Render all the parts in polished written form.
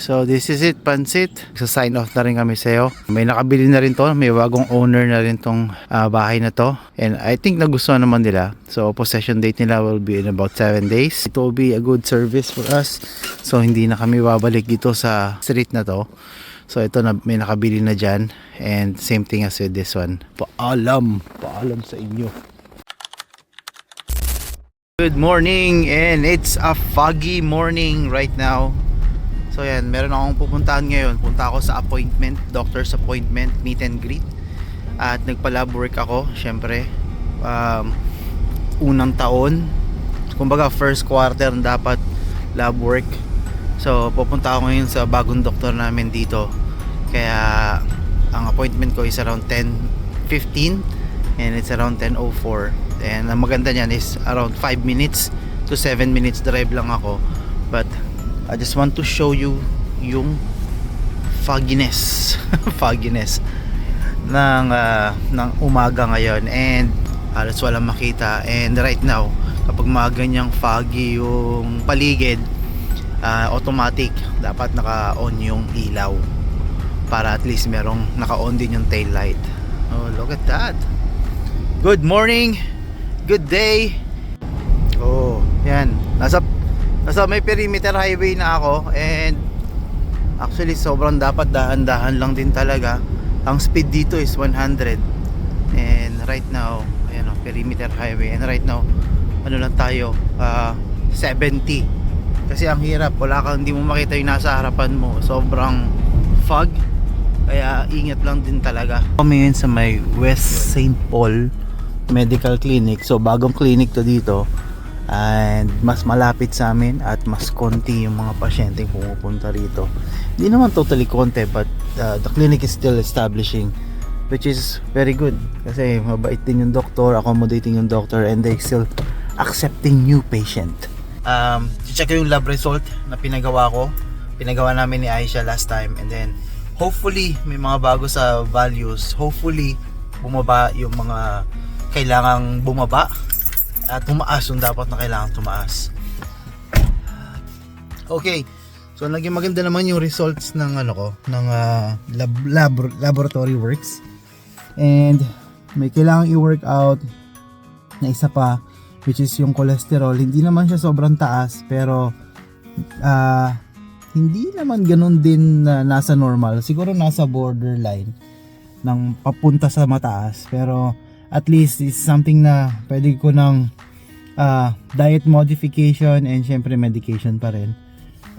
So this is it, Pansit. Sa sign off na rin kami sa'yo. May nakabili na rin to, may bagong owner na rin tong bahay na to. And I think nagustuhan naman nila. So possession date nila will be in about 7 days. It will be a good service for us. So hindi na kami babalik dito sa street na to. So ito na, may nakabili na dyan. And same thing as with this one. Paalam sa inyo. Good morning, and it's a foggy morning right now. So yan, meron akong pupuntahan ngayon. Punta ako sa appointment, doctor's appointment, meet and greet. At nagpa-lab work ako, syempre. Unang taon, kumbaga first quarter dapat lab work. So pupunta ako ngayon sa bagong doktor namin dito. Kaya ang appointment ko is around 10:15 and it's around 10:04. And ang maganda niyan is around 5 minutes to 7 minutes drive lang ako. But I just want to show you yung fogginess fogginess ng umaga ngayon, and halos walang makita. And right now, kapag mga ganyang foggy yung paligid, automatic dapat naka-on yung ilaw para at least merong naka-on din yung tail light. Oh, look at that. Good morning, good day. Oh, yan, nasa may perimeter highway na ako, and actually sobrang dapat dahan-dahan lang din talaga. Ang speed dito is 100, and right now, ayan o, perimeter highway, and right now ano lang tayo, 70. Kasi ang hirap, hindi mo makita yung nasa harapan mo, sobrang fog, kaya ingat lang din talaga. Kami ngayon sa may West St. Paul Medical Clinic. So bagong clinic to dito, and mas malapit sa amin at mas konti yung mga pasyenteng pumupunta rito. Hindi naman totally konti, but the clinic is still establishing, which is very good kasi mabait din yung doctor, accommodating yung doctor, and they still accepting new patient. Check ko yung lab result na pinagawa namin ni Aisha last time, and then hopefully may mga bago sa values. Hopefully bumaba yung mga kailangang bumaba at tumaas yung dapat na kailangan tumaas. Okay, so naging maganda naman yung results ng laboratory works, and may kailangan i-work out na isa pa, which is yung cholesterol. Hindi naman siya sobrang taas, pero hindi naman ganun din na nasa normal. Siguro nasa borderline ng papunta sa mataas, pero at least it's something na pwede ko ng diet modification, and syempre medication pa rin.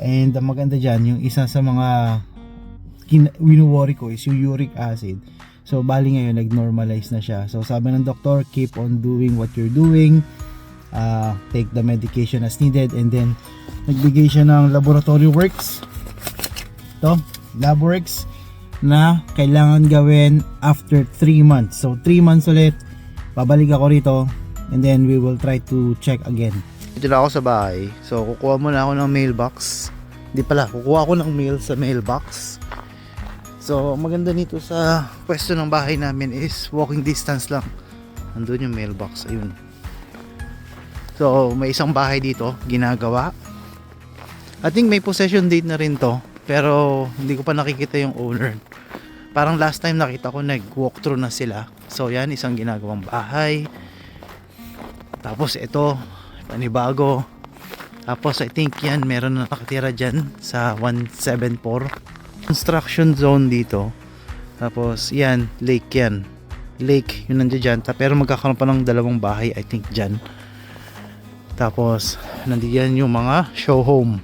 And ang maganda dyan, yung isa sa mga winu-worry ko is yung uric acid. So bali ngayon nag-normalize na siya. So sabi ng doktor, keep on doing what you're doing, take the medication as needed, and then nagbigay siya ng laboratory works, lab works na kailangan gawin after 3 months. So 3 months ulit babalik ako rito, and then we will try to check again. Dito na ako sa bahay, so kukuha muna ako ng mailbox. Kukuha ako ng mail sa mailbox. So maganda nito sa pwesto ng bahay namin is walking distance lang, andun yung mailbox, ayun. So may isang bahay dito ginagawa. I think may possession date na rin to, pero hindi ko pa nakikita yung owner. Parang last time nakita ko nag-walkthrough na sila. So yan, isang ginagawang bahay. Tapos ito, panibago. Tapos I think yan, meron na nakatira dyan sa 174. Construction zone dito. Tapos yan, lake yan. Lake, yun nandiyan dyan. Pero magkakaroon pa ng dalawang bahay, I think dyan. Tapos nandiyan yung mga show home.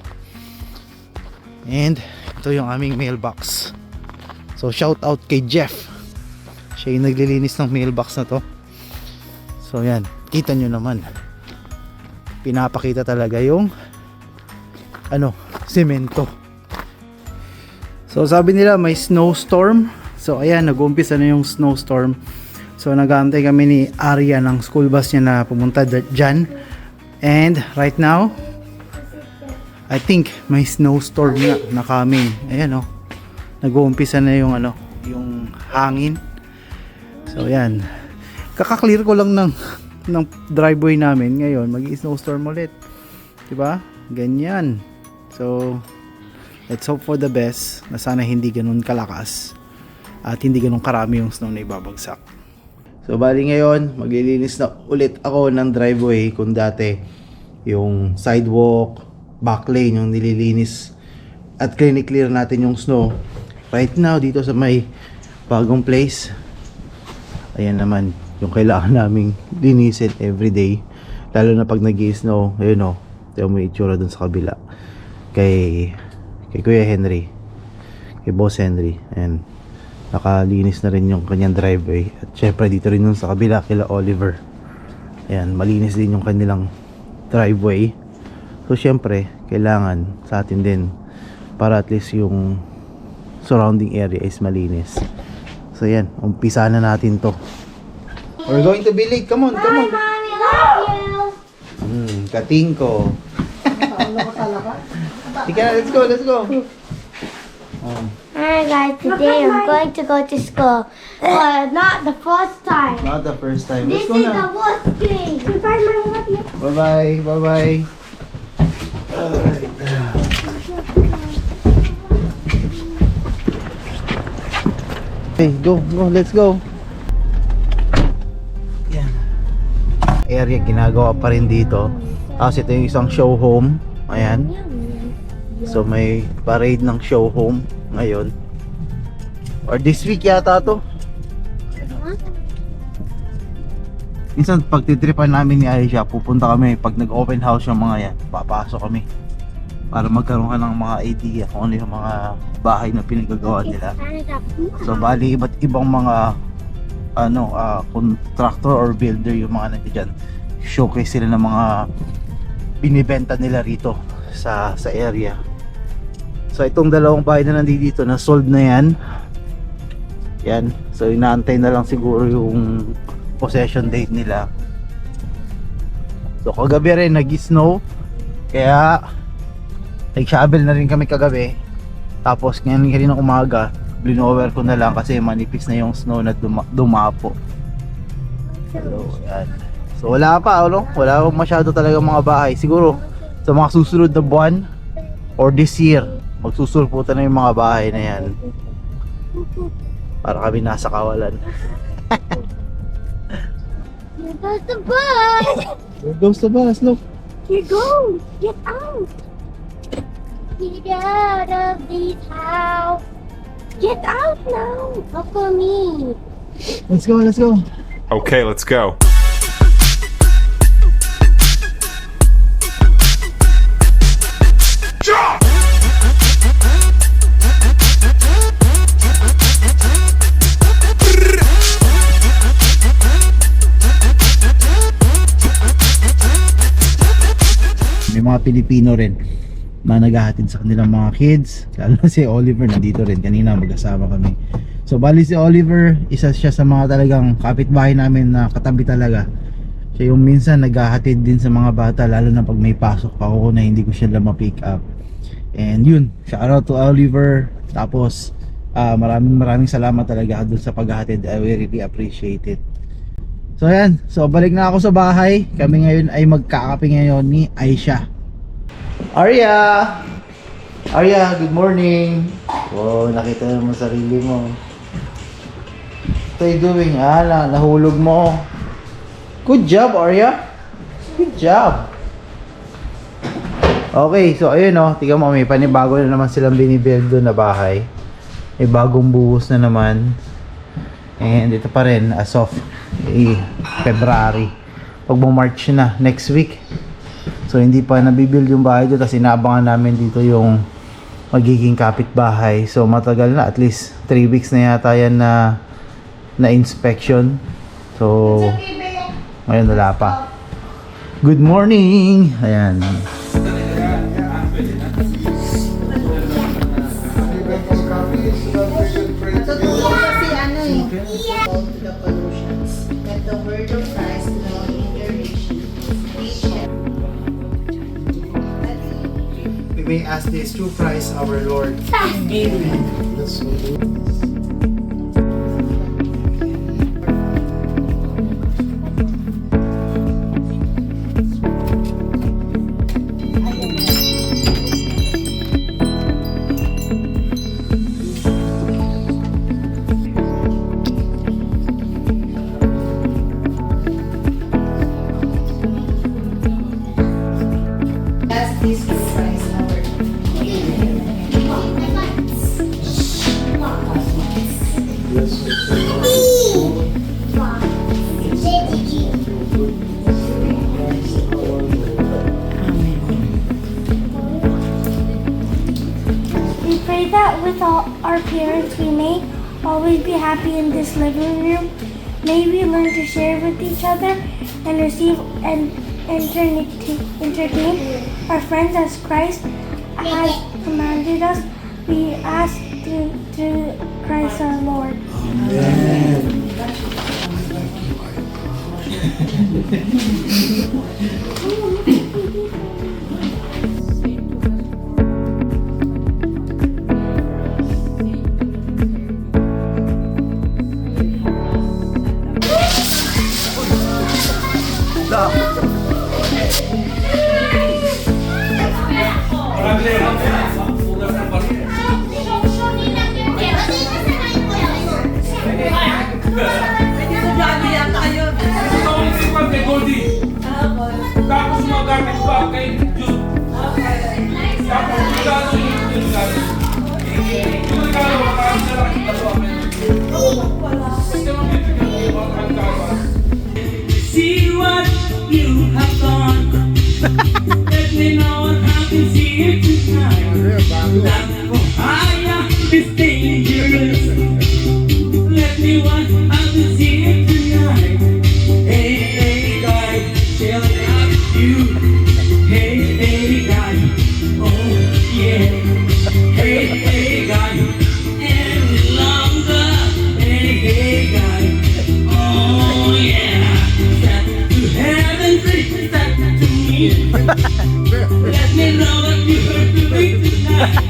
And ito yung aming mailbox. So shout out kay Jeff, siya yung naglilinis ng mailbox na to. So yan, kita nyo naman, pinapakita talaga yung semento. So sabi nila may snowstorm. So ayan, nag-uumpisa na yung snowstorm. So nag-aantay kami ni Arya ng school bus niya na pumunta dyan. And right now, I think may snowstorm na coming. Ayan nag-uumpisa na yung yung hangin. So yan, kaka-clear ko lang ng driveway namin ngayon, mag-snowstorm ulit, diba? Ganyan. So let's hope for the best na sana hindi ganun kalakas at hindi ganun karami yung snow na ibabagsak. So bali ngayon, maglilinis na ulit ako ng driveway. Kung dati yung sidewalk, back lane yung nililinis at clear natin yung snow. Right now dito sa may bagong place, ayan naman yung kailangan naming linisin everyday. Lalo na pag nag-i-snow, ayun o, tayo mo itsura dun sa kabila. Kay Kuya Henry, kay Boss Henry. Ayan, nakalinis na rin yung kanyang driveway. At syempre dito rin yung sa kabila kila Oliver. Ayan, malinis din yung kanilang driveway. So syempre kailangan sa atin din para at least yung surrounding area is malinis. So yan, umpisa na natin to. We're going to be late. Come on, come on. Mommy, love you. Kating ko. Ika, let's go, let's go. Alright guys, today I'm going to go to school. Not the first time. Not the first time. This Let's go is the na. worst thing. Goodbye, Mommy, love you. Bye-bye, bye-bye. Alright. Hey, go, let's go. Yan. Area ginagawa pa rin dito. Tapos ito yung isang show home. Ayan. So may parade ng show home ngayon. Or this week yata to. Minsan pag titripan namin ni Aisha, pupunta kami pag nag-open house yung mga yan. Papasok kami para magkaroon ka ng mga idea kung ano yung mga bahay na pinagagawa nila. So bali iba't ibang mga contractor or builder yung mga nandiyan. Showcase sila ng mga binibenta nila rito sa area. So itong dalawang bahay na nandito na sold na yan. Yan. So inaantay na lang siguro yung possession date nila. So kagabi rin nag-snow. Kaya nag-shovel na rin kami kagabi. Tapos ngayon ng umaga, blinover ko na lang kasi manipis na yung snow na dumapo. So yan. So wala pa, wala masyado talaga mga bahay. Siguro sa mga susunod na buwan or this year, magsusulputan na yung mga bahay na yan. Para kami nasa kawalan. Here goes the bus. There goes the bus, look. Here goes. Get out. Get out of this house. Get out now. Look for me. Let's go, let's go. Okay, let's go. May mga Pilipino rin na naghahatid sa kanilang mga kids. Lalo na si Oliver nandito rin. Kanina magkasama kami. So bali si Oliver, isa siya sa mga talagang kapitbahay namin na katabi talaga. Siya yung minsan naghahatid din sa mga bata, lalo na pag may pasok ako na hindi ko siya lang ma-pick up. And yun, shout out to Oliver. Tapos maraming salamat talaga dun sa paghahatid. I really appreciate it. So ayan, so balik na ako sa bahay. Kami ngayon ay magkakape ngayon ni Aisha. Arya! Arya, good morning! Wow, nakita mo sarili mo. What are you doing? Nahulog mo. Good job, Arya! Good job! Okay, so ayun tingnan mo, may panibago na naman silang binibuild doon na bahay. May bagong buhos na naman. And ito pa rin as of February. Pag March na next week. So hindi pa nabibuild yung bahay doon kasi inaabangan namin dito yung magiging kapitbahay. So matagal na, at least 3 weeks na yata yan na inspection. So ngayon wala pa. Good morning. Ayan. We may ask this through Christ our Lord. Amen. pray that with all our parents we may always be happy in this living room. May we learn to share with each other and receive and entertain our friends as Christ has commanded us. We ask through Christ our Lord. Kay Goldie. Tapos magamit pa kay Jude. Tapos regalo yung regalo. Yung regalo, maraming na lang kita sa amin. Kasi mabibigyan ko yung mga regalo. See what you have done. Let me know what happens here tonight. That fire is dangerous. Let me what happens here tonight. Hey, hey, guy, tell out you. Hey, hey, guy, oh yeah. Hey, hey, guy, any longer. Hey, hey, guy, oh yeah. Step to heaven, please step to me. Let me know what you heard to me tonight.